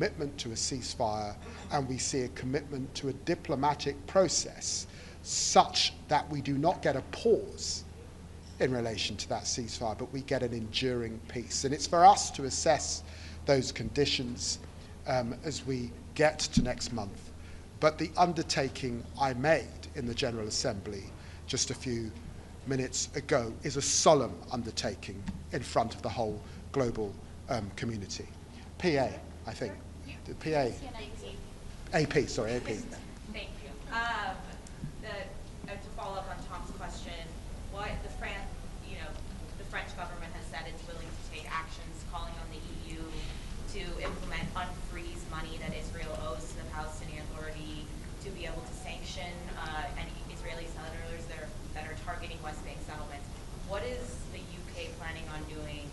commitment to a ceasefire, and we see a commitment to a diplomatic process such that we do not get a pause in relation to that ceasefire, but we get an enduring peace. And it's for us to assess those conditions as we get to next month. But the undertaking I made in the General Assembly just a few minutes ago is a solemn undertaking in front of the whole global community. PA, I think. The PA. AP, sorry, AP. Thank you. To follow up on Tom's question, what the French government has said it's willing to take actions calling on the EU to implement unfreeze money that Israel owes to the Palestinian Authority, to be able to sanction any Israeli senators that are targeting West Bank settlements. What is the UK planning on doing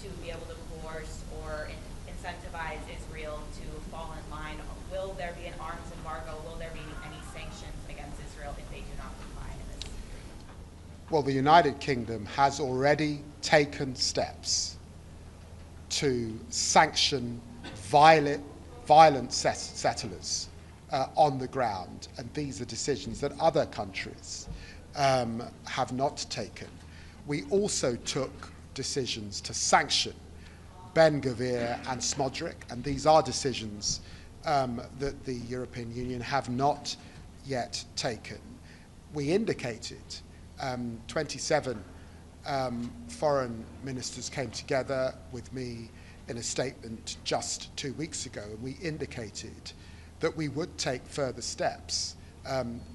to be able to force or incentivize Israel to fall in line? Will there be an arms embargo? Will there be any sanctions against Israel if they do not comply in this? Well, the United Kingdom has already taken steps to sanction violent settlers on the ground, and these are decisions that other countries have not taken. We also took decisions to sanction Ben Gvir and Smodrik, and these are decisions that the European Union have not yet taken. We indicated 27 foreign ministers came together with me in a statement just 2 weeks ago, and we indicated that we would take further steps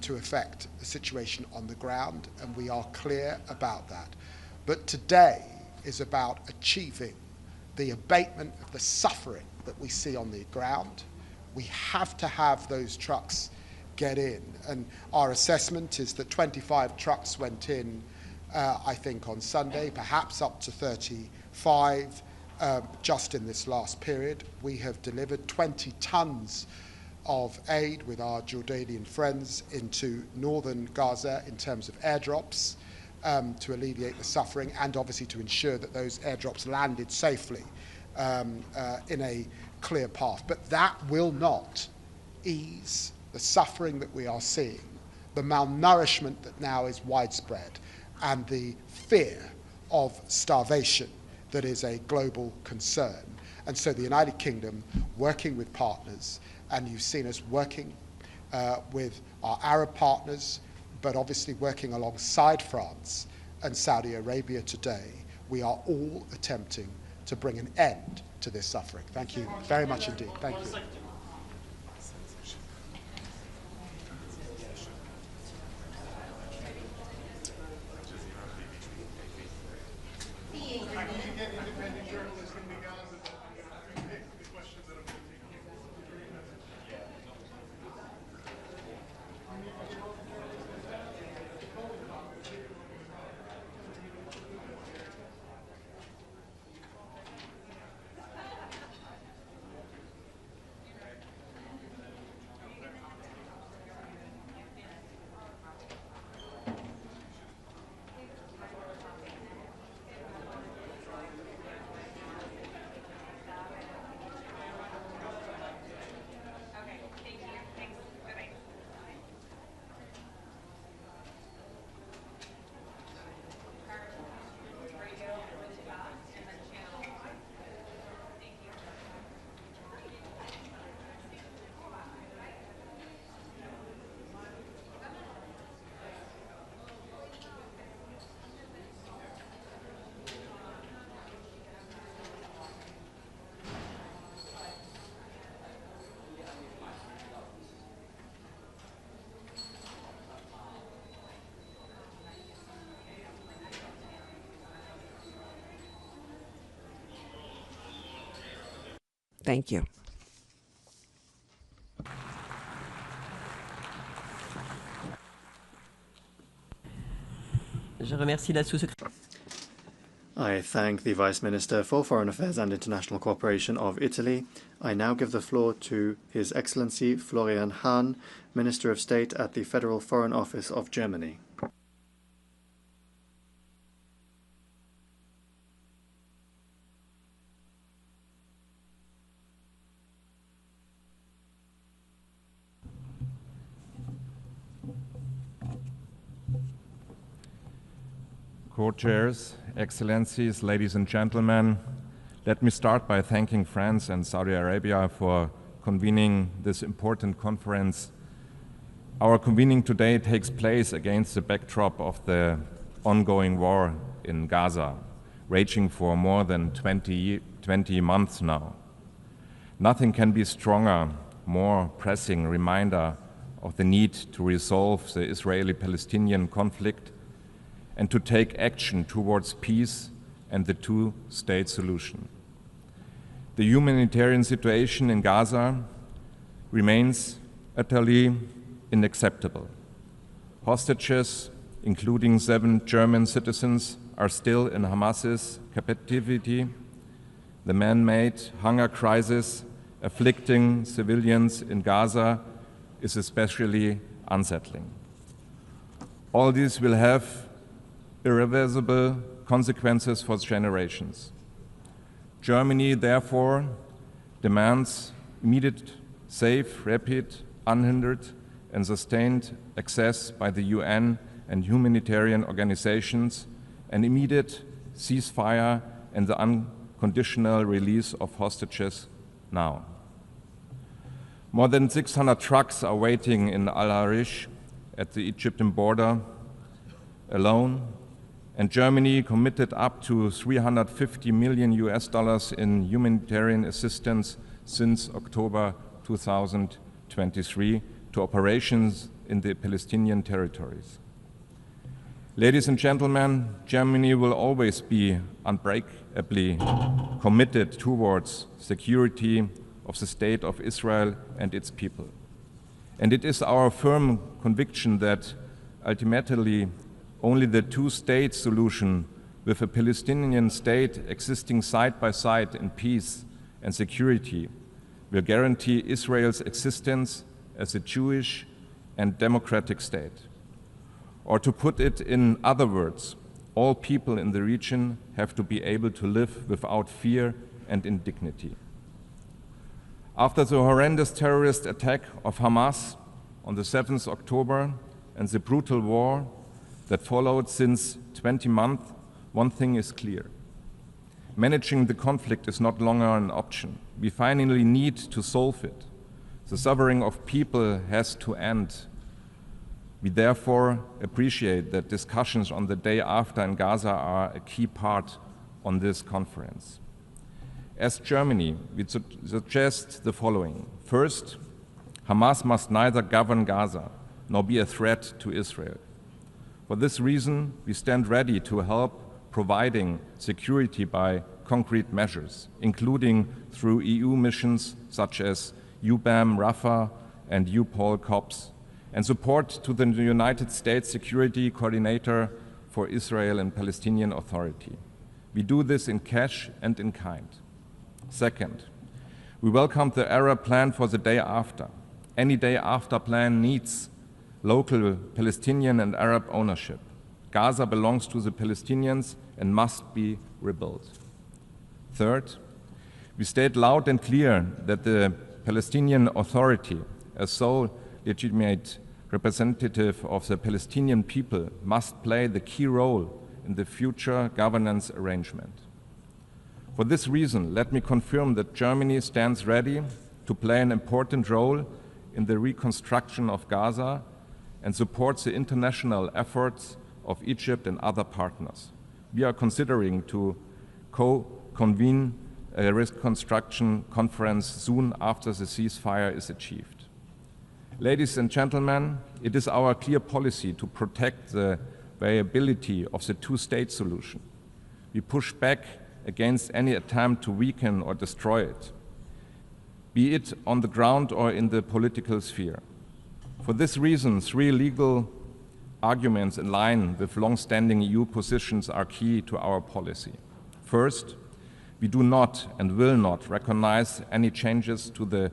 to affect the situation on the ground, and we are clear about that. But today is about achieving the abatement of the suffering that we see on the ground. We have to have those trucks get in, and our assessment is that 25 trucks went in, I think, on Sunday, perhaps up to 35 just in this last period. We have delivered 20 tons of aid with our Jordanian friends into northern Gaza in terms of airdrops to alleviate the suffering, and obviously to ensure that those airdrops landed safely in a clear path. But that will not ease the suffering that we are seeing, the malnourishment that now is widespread, and the fear of starvation that is a global concern. And so the United Kingdom, working with partners, and you've seen us working with our Arab partners, but obviously working alongside France and Saudi Arabia today, we are all attempting to bring an end to this suffering. Thank you very much indeed. Thank you. Thank you. I thank the Vice Minister for Foreign Affairs and International Cooperation of Italy. I now give the floor to His Excellency Florian Hahn, Minister of State at the Federal Foreign Office of Germany. co-chairs, excellencies, ladies and gentlemen, let me start by thanking France and Saudi Arabia for convening this important conference. Our convening today takes place against the backdrop of the ongoing war in Gaza, raging for more than 20 months now. Nothing can be stronger, more pressing reminder of the need to resolve the Israeli-Palestinian conflict and to take action towards peace and the two-state solution. The humanitarian situation in Gaza remains utterly unacceptable. Hostages, including 7 German citizens, are still in Hamas's captivity. The man-made hunger crisis afflicting civilians in Gaza is especially unsettling. All this will have irreversible consequences for generations. Germany, therefore, demands immediate, safe, rapid, unhindered, and sustained access by the UN and humanitarian organizations, an immediate ceasefire, and the unconditional release of hostages now. More than 600 trucks are waiting in Al-Arish at the Egyptian border alone, and Germany committed up to $350 million in humanitarian assistance since October 2023 to operations in the Palestinian territories. Ladies and gentlemen, Germany will always be unbreakably committed towards security of the State of Israel and its people. And it is our firm conviction that ultimately only the two-state solution with a Palestinian state existing side by side in peace and security will guarantee Israel's existence as a Jewish and democratic state. Or to put it in other words, all people in the region have to be able to live without fear and in dignity. After the horrendous terrorist attack of Hamas on the 7th October and the brutal war that followed since 20 months, one thing is clear. Managing the conflict is not longer an option. We finally need to solve it. The suffering of people has to end. We therefore appreciate that discussions on the day after in Gaza are a key part on this conference. As Germany, we suggest the following. First, Hamas must neither govern Gaza nor be a threat to Israel. For this reason, we stand ready to help providing security by concrete measures, including through EU missions such as UBAM, Rafah, and UPOL COPS, and support to the United States Security Coordinator for Israel and Palestinian Authority. We do this in cash and in kind. Second, we welcome the Arab plan for the day after. Any day after plan needs local Palestinian and Arab ownership. Gaza belongs to the Palestinians and must be rebuilt. Third, we state loud and clear that the Palestinian Authority, as sole legitimate representative of the Palestinian people, must play the key role in the future governance arrangement. For this reason, let me confirm that Germany stands ready to play an important role in the reconstruction of Gaza and supports the international efforts of Egypt and other partners. We are considering to co-convene a reconstruction conference soon after the ceasefire is achieved. Ladies and gentlemen, it is our clear policy to protect the viability of the two-state solution. We push back against any attempt to weaken or destroy it, be it on the ground or in the political sphere. For this reason, 3 legal arguments in line with long-standing EU positions are key to our policy. First, we do not and will not recognize any changes to the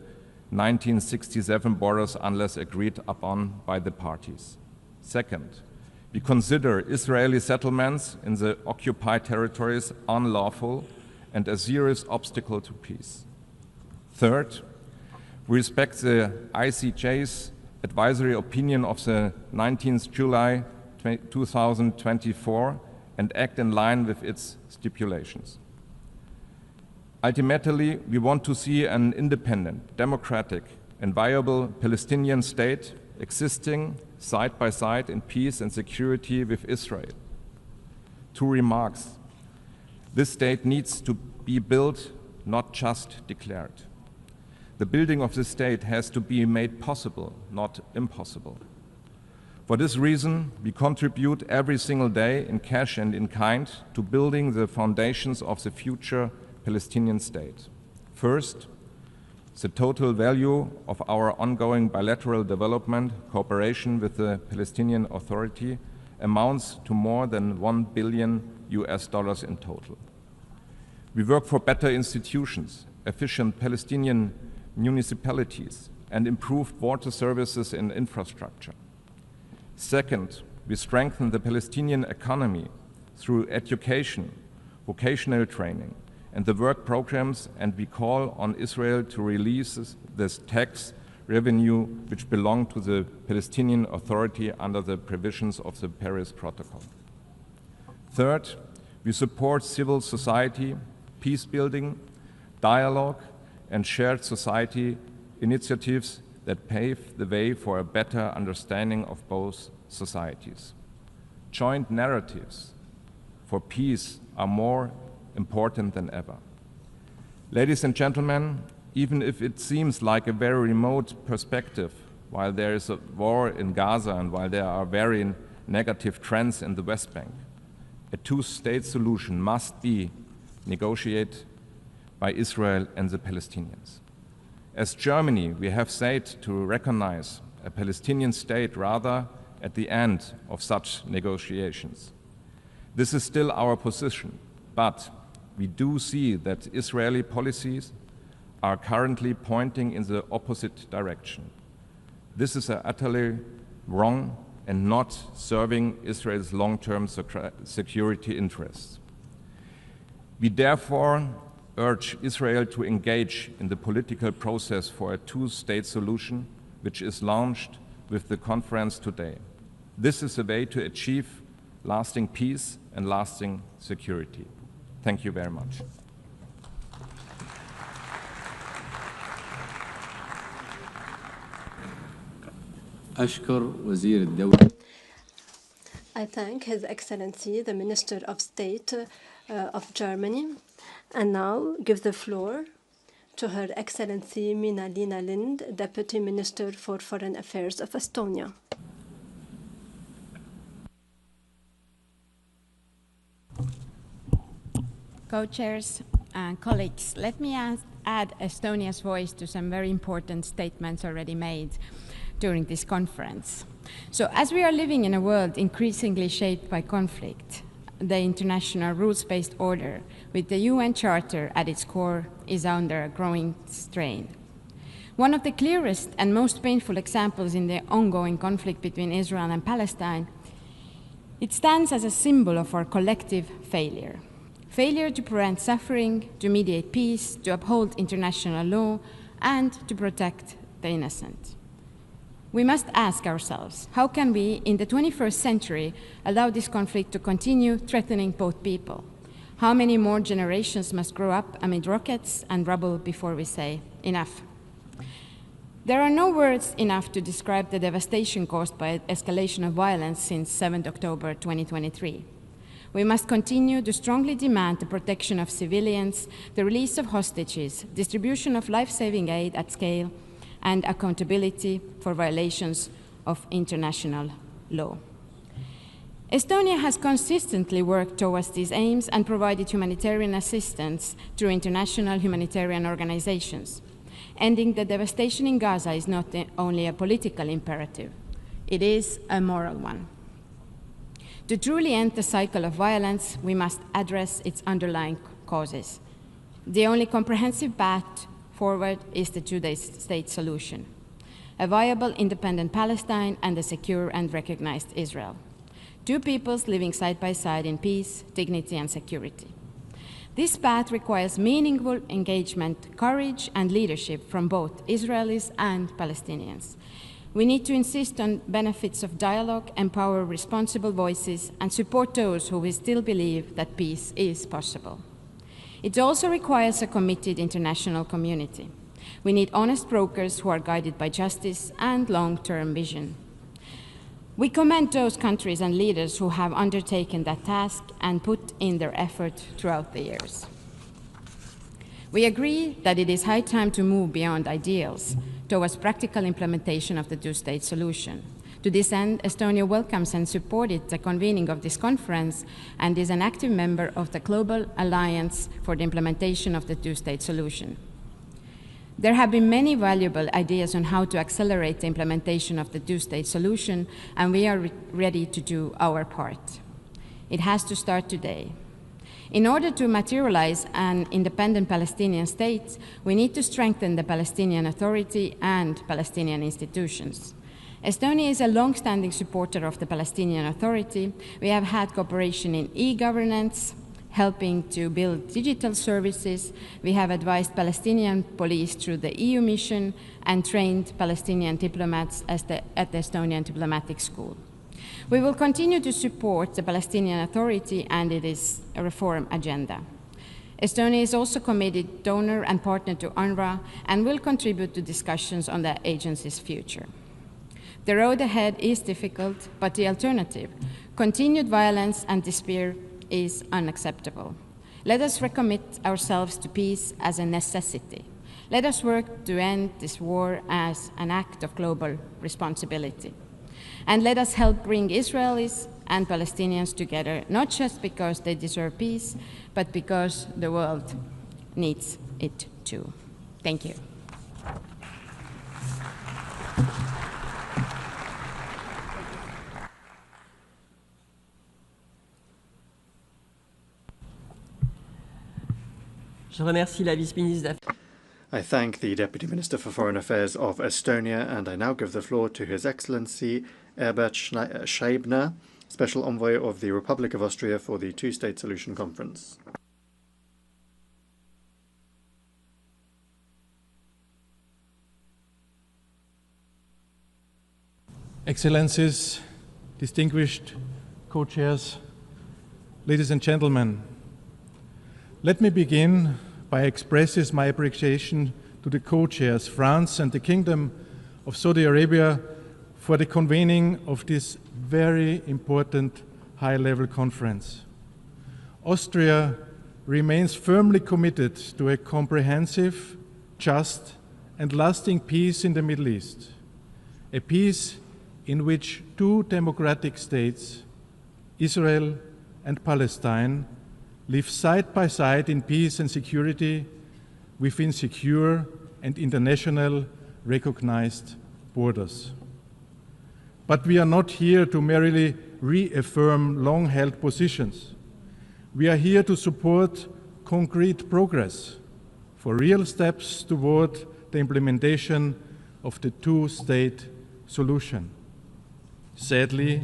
1967 borders unless agreed upon by the parties. Second, we consider Israeli settlements in the occupied territories unlawful and a serious obstacle to peace. Third, we respect the ICJ's advisory opinion of the 19th July 2024 and act in line with its stipulations. Ultimately, we want to see an independent, democratic, and viable Palestinian state existing side by side in peace and security with Israel. 2 remarks. This state needs to be built, not just declared. The building of this state has to be made possible, not impossible. For this reason, we contribute every single day in cash and in kind to building the foundations of the future Palestinian state. First, the total value of our ongoing bilateral development cooperation with the Palestinian Authority amounts to more than $1 billion in total. We work for better institutions, efficient Palestinian municipalities, and improved water services and infrastructure. Second, we strengthen the Palestinian economy through education, vocational training, and the work programs, and we call on Israel to release this tax revenue which belonged to the Palestinian Authority under the provisions of the Paris Protocol. Third, we support civil society, peace building, dialogue, and shared society initiatives that pave the way for a better understanding of both societies. Joint narratives for peace are more important than ever. Ladies and gentlemen, even if it seems like a very remote perspective, while there is a war in Gaza and while there are very negative trends in the West Bank, a two-state solution must be negotiated by Israel and the Palestinians. As Germany, we have said to recognize a Palestinian state rather at the end of such negotiations. This is still our position, but we do see that Israeli policies are currently pointing in the opposite direction. This is utterly wrong and not serving Israel's long-term security interests. We therefore urge Israel to engage in the political process for a two-state solution, which is launched with the conference today. This is a way to achieve lasting peace and lasting security. Thank you very much. أشكر وزير الدولة. I thank His Excellency, the Minister of State of Germany, and now give the floor to Her Excellency Minna-Lina Lind, Deputy Minister for Foreign Affairs of Estonia. Co-chairs and colleagues, let me add Estonia's voice to some very important statements already made during this conference. So as we are living in a world increasingly shaped by conflict, the international rules-based order with the UN Charter at its core is under a growing strain. One of the clearest and most painful examples in the ongoing conflict between Israel and Palestine, it stands as a symbol of our collective failure. Failure to prevent suffering, to mediate peace, to uphold international law, and to protect the innocent. We must ask ourselves, how can we, in the 21st century, allow this conflict to continue threatening both people? How many more generations must grow up amid rockets and rubble before we say, enough? There are no words enough to describe the devastation caused by escalation of violence since 7 October 2023. We must continue to strongly demand the protection of civilians, the release of hostages, distribution of life-saving aid at scale, and accountability for violations of international law. Estonia has consistently worked towards these aims and provided humanitarian assistance through international humanitarian organizations. Ending the devastation in Gaza is not only a political imperative, it is a moral one. To truly end the cycle of violence, we must address its underlying causes. The only comprehensive path forward is the two-state solution, a viable independent Palestine and a secure and recognized Israel. Two peoples living side by side in peace, dignity, and security. This path requires meaningful engagement, courage, and leadership from both Israelis and Palestinians. We need to insist on benefits of dialogue, empower responsible voices, and support those who still believe that peace is possible. It also requires a committed international community. We need honest brokers who are guided by justice and long-term vision. We commend those countries and leaders who have undertaken that task and put in their effort throughout the years. We agree that it is high time to move beyond ideals towards practical implementation of the two-state solution. To this end, Estonia welcomes and supported the convening of this conference and is an active member of the Global Alliance for the Implementation of the Two-State Solution. There have been many valuable ideas on how to accelerate the implementation of the two-state solution, and we are ready to do our part. It has to start today. In order to materialize an independent Palestinian state, we need to strengthen the Palestinian Authority and Palestinian institutions. Estonia is a long-standing supporter of the Palestinian Authority. We have had cooperation in e-governance, helping to build digital services. We have advised Palestinian police through the EU mission and trained Palestinian diplomats at the Estonian Diplomatic School. We will continue to support the Palestinian Authority and its reform agenda. Estonia is also committed donor and partner to UNRWA and will contribute to discussions on the agency's future. The road ahead is difficult, but the alternative, continued violence and despair, is unacceptable. Let us recommit ourselves to peace as a necessity. Let us work to end this war as an act of global responsibility. And let us help bring Israelis and Palestinians together, not just because they deserve peace, but because the world needs it too. Thank you. Je remercie la vice-ministre d'Affaires. I thank the Deputy Minister for Foreign Affairs of Estonia, and I now give the floor to His Excellency Herbert Scheibner, Special Envoy of the Republic of Austria for the Two-State Solution Conference. Excellencies, distinguished co-chairs, ladies and gentlemen, let me begin by expressing my appreciation to the co-chairs, France and the Kingdom of Saudi Arabia, for the convening of this very important high-level conference. Austria remains firmly committed to a comprehensive, just, and lasting peace in the Middle East, a peace in which two democratic states, Israel and Palestine, live side by side in peace and security within secure and international recognized borders. But we are not here to merely reaffirm long-held positions. We are here to support concrete progress for real steps toward the implementation of the two-state solution. Sadly,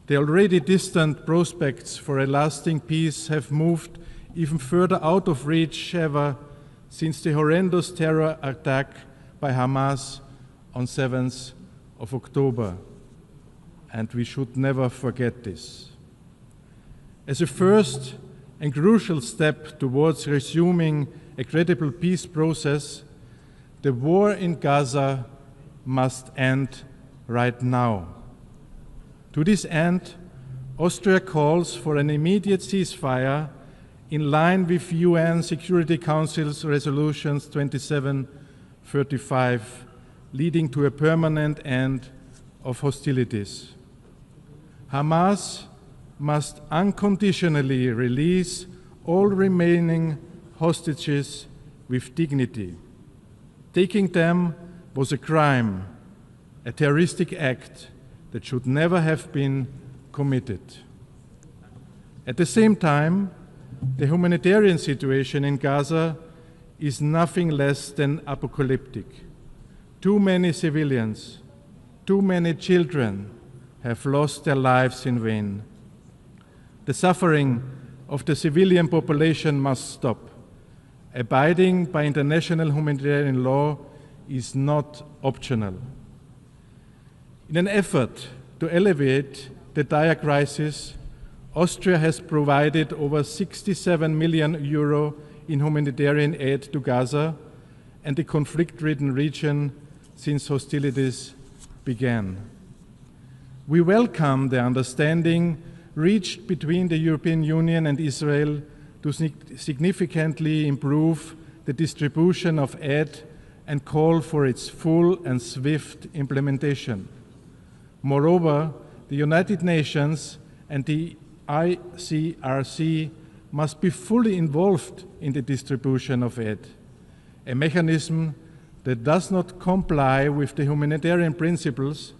the already distant prospects for a lasting peace have moved even further out of reach ever since the horrendous terror attack by Hamas on 7th of October. And we should never forget this. As a first and crucial step towards resuming a credible peace process, the war in Gaza must end right now. To this end, Austria calls for an immediate ceasefire in line with UN Security Council's resolutions 2735, leading to a permanent end of hostilities. Hamas must unconditionally release all remaining hostages with dignity. Taking them was a crime, a terroristic act that should never have been committed. At the same time, the humanitarian situation in Gaza is nothing less than apocalyptic. Too many civilians, too many children have lost their lives in vain. The suffering of the civilian population must stop. Abiding by international humanitarian law is not optional. In an effort to alleviate the dire crisis, Austria has provided over 67 million euro in humanitarian aid to Gaza and the conflict-ridden region since hostilities began. We welcome the understanding reached between the European Union and Israel to significantly improve the distribution of aid and call for its full and swift implementation. Moreover, the United Nations and the ICRC must be fully involved in the distribution of aid, a mechanism that does not comply with the humanitarian principles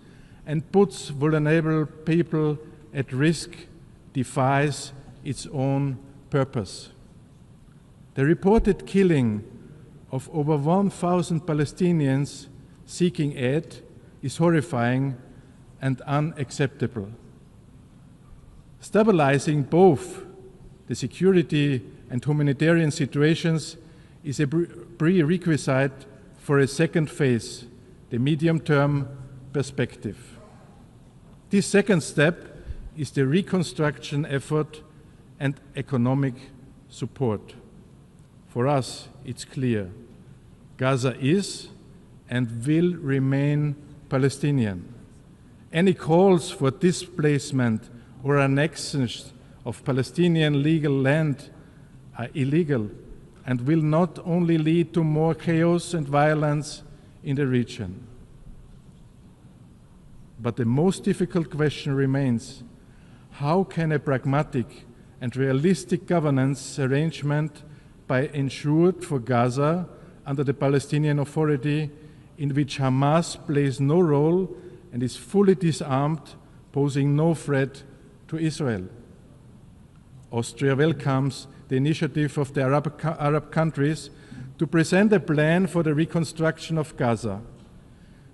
and puts vulnerable people at risk defies its own purpose. The reported killing of over 1,000 Palestinians seeking aid is horrifying and unacceptable. Stabilizing both the security and humanitarian situations is a prerequisite for a second phase, the medium-term perspective. This second step is the reconstruction effort and economic support. For us, it's clear. Gaza is and will remain Palestinian. Any calls for displacement or annexation of Palestinian legal land are illegal and will not only lead to more chaos and violence in the region. But the most difficult question remains, how can a pragmatic and realistic governance arrangement be ensured for Gaza under the Palestinian Authority, in which Hamas plays no role and is fully disarmed, posing no threat to Israel? Austria welcomes the initiative of the Arab countries to present a plan for the reconstruction of Gaza.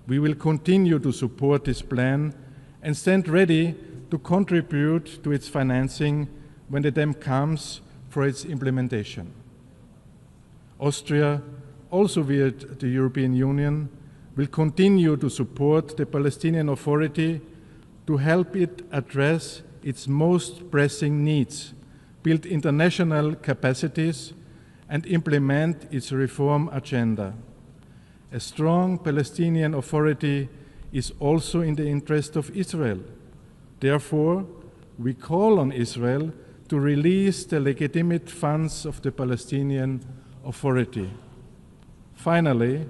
We will continue to support this plan and stand ready to contribute to its financing when the time comes for its implementation. Austria, also via the European Union, will continue to support the Palestinian Authority to help it address its most pressing needs, build international capacities, and implement its reform agenda. A strong Palestinian Authority is also in the interest of Israel. Therefore, we call on Israel to release the legitimate funds of the Palestinian Authority. Finally,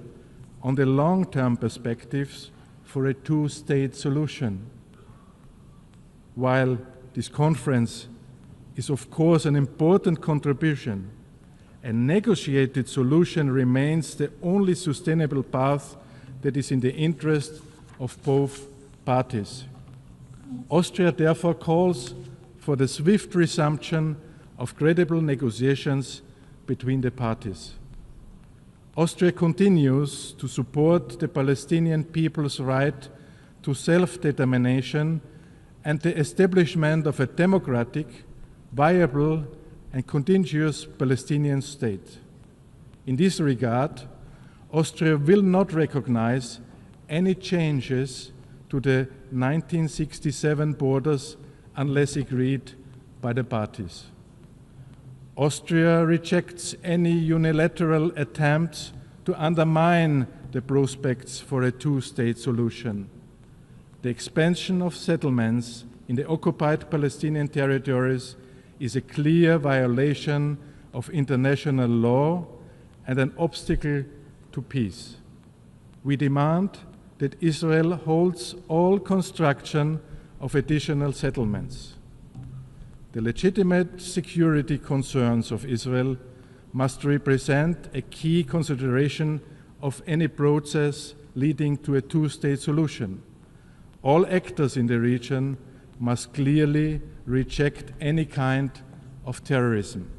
on the long-term perspectives for a two-state solution. While this conference is of course an important contribution, a negotiated solution remains the only sustainable path that is in the interest of both parties. Austria therefore calls for the swift resumption of credible negotiations between the parties. Austria continues to support the Palestinian people's right to self-determination and the establishment of a democratic, viable, and continuous Palestinian state. In this regard, Austria will not recognize any changes to the 1967 borders unless agreed by the parties. Austria rejects any unilateral attempts to undermine the prospects for a two-state solution. The expansion of settlements in the occupied Palestinian territories is a clear violation of international law and an obstacle to peace. We demand that Israel holds all construction of additional settlements. The legitimate security concerns of Israel must represent a key consideration of any process leading to a two-state solution. All actors in the region must clearly reject any kind of terrorism.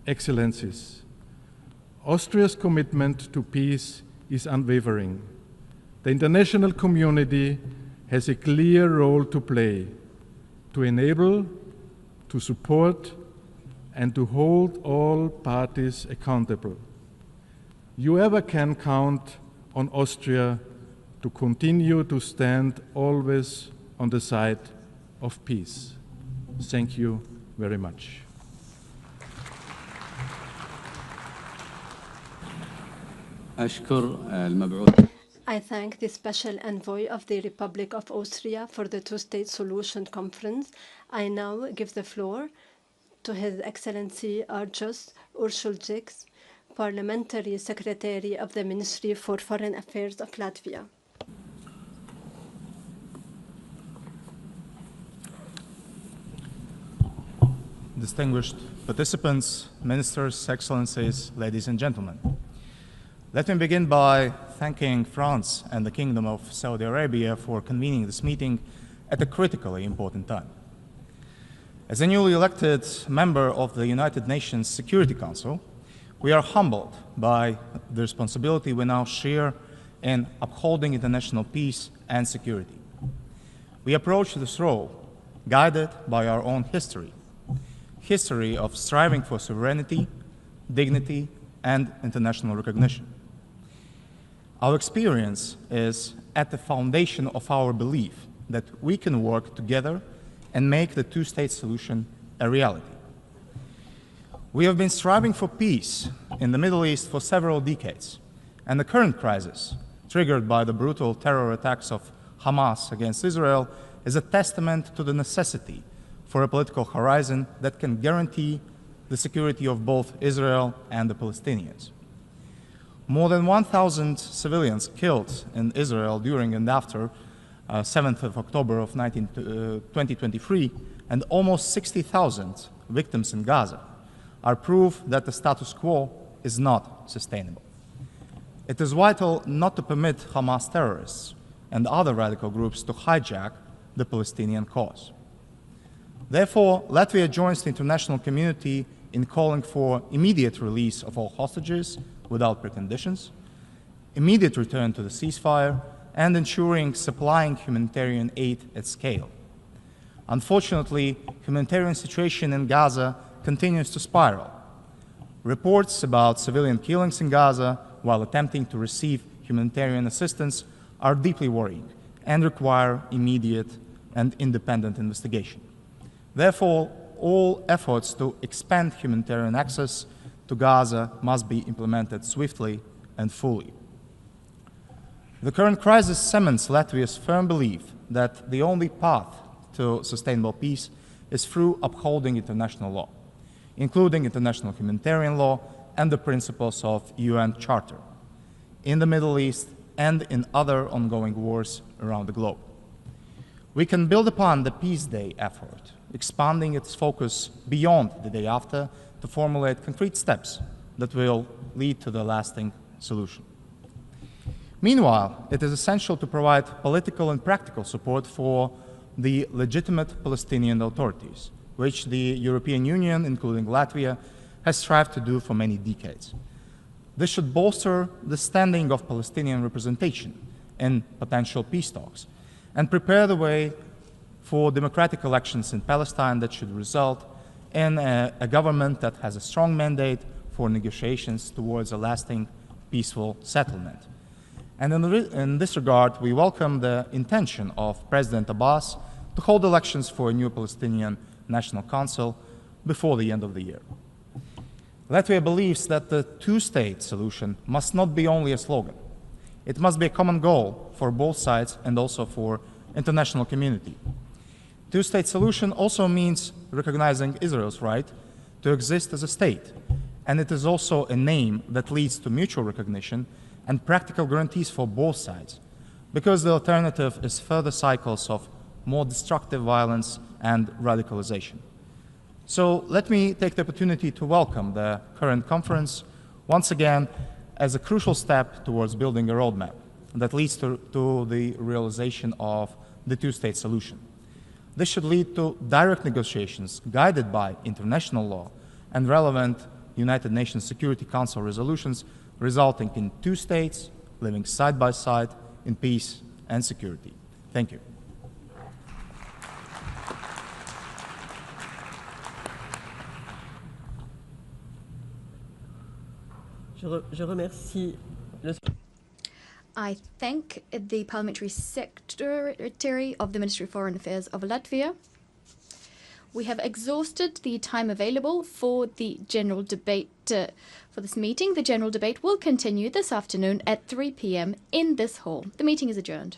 Excellencies, Austria's commitment to peace is unwavering. The international community has a clear role to play, to enable, to support, and to hold all parties accountable. You ever can count on Austria to continue to stand always on the side of peace. Thank you very much. أشكر المبعوث. I thank the special envoy of the Republic of Austria for the two-state solution conference. I now give the floor to His Excellency Arjus Ursuljiks, Parliamentary Secretary of the Ministry for Foreign Affairs of Latvia. Distinguished participants, ministers, excellencies, ladies and gentlemen. Let me begin by thanking France and the Kingdom of Saudi Arabia for convening this meeting at a critically important time. As a newly elected member of the United Nations Security Council, we are humbled by the responsibility we now share in upholding international peace and security. We approach this role guided by our own history of striving for sovereignty, dignity, and international recognition. Our experience is at the foundation of our belief that we can work together and make the two-state solution a reality. We have been striving for peace in the Middle East for several decades, and the current crisis, triggered by the brutal terror attacks of Hamas against Israel, is a testament to the necessity for a political horizon that can guarantee the security of both Israel and the Palestinians. More than 1,000 civilians killed in Israel during and after 7th of October of 2023, and almost 60,000 victims in Gaza are proof that the status quo is not sustainable. It is vital not to permit Hamas terrorists and other radical groups to hijack the Palestinian cause. Therefore, Latvia joins the international community in calling for immediate release of all hostages without preconditions, immediate return to the ceasefire, and ensuring supplying humanitarian aid at scale. Unfortunately, humanitarian situation in Gaza continues to spiral. Reports about civilian killings in Gaza while attempting to receive humanitarian assistance are deeply worrying and require immediate and independent investigation. Therefore, all efforts to expand humanitarian access to Gaza must be implemented swiftly and fully. The current crisis cements Latvia's firm belief that the only path to sustainable peace is through upholding international law, including international humanitarian law and the principles of UN Charter, in the Middle East and in other ongoing wars around the globe. We can build upon the Peace Day effort, expanding its focus beyond the day after to formulate concrete steps that will lead to the lasting solution. Meanwhile, it is essential to provide political and practical support for the legitimate Palestinian authorities, which the European Union, including Latvia, has strived to do for many decades. This should bolster the standing of Palestinian representation in potential peace talks and prepare the way for democratic elections in Palestine that should result in a government that has a strong mandate for negotiations towards a lasting, peaceful settlement. And in this regard, we welcome the intention of President Abbas to hold elections for a new Palestinian National Council before the end of the year. Latvia believes that the two-state solution must not be only a slogan. It must be a common goal for both sides and also for international community. Two-state solution also means recognizing Israel's right to exist as a state, and it is also a name that leads to mutual recognition and practical guarantees for both sides, because the alternative is further cycles of more destructive violence and radicalization. So let me take the opportunity to welcome the current conference once again as a crucial step towards building a roadmap that leads to the realization of the two-state solution. This should lead to direct negotiations guided by international law and relevant United Nations Security Council resolutions, resulting in two states living side by side in peace and security. Thank you. Je remercie le... I thank the Parliamentary Secretary of the Ministry of Foreign Affairs of Latvia. We have exhausted the time available for the general debate for this meeting. The general debate will continue this afternoon at 3 p.m. in this hall. The meeting is adjourned.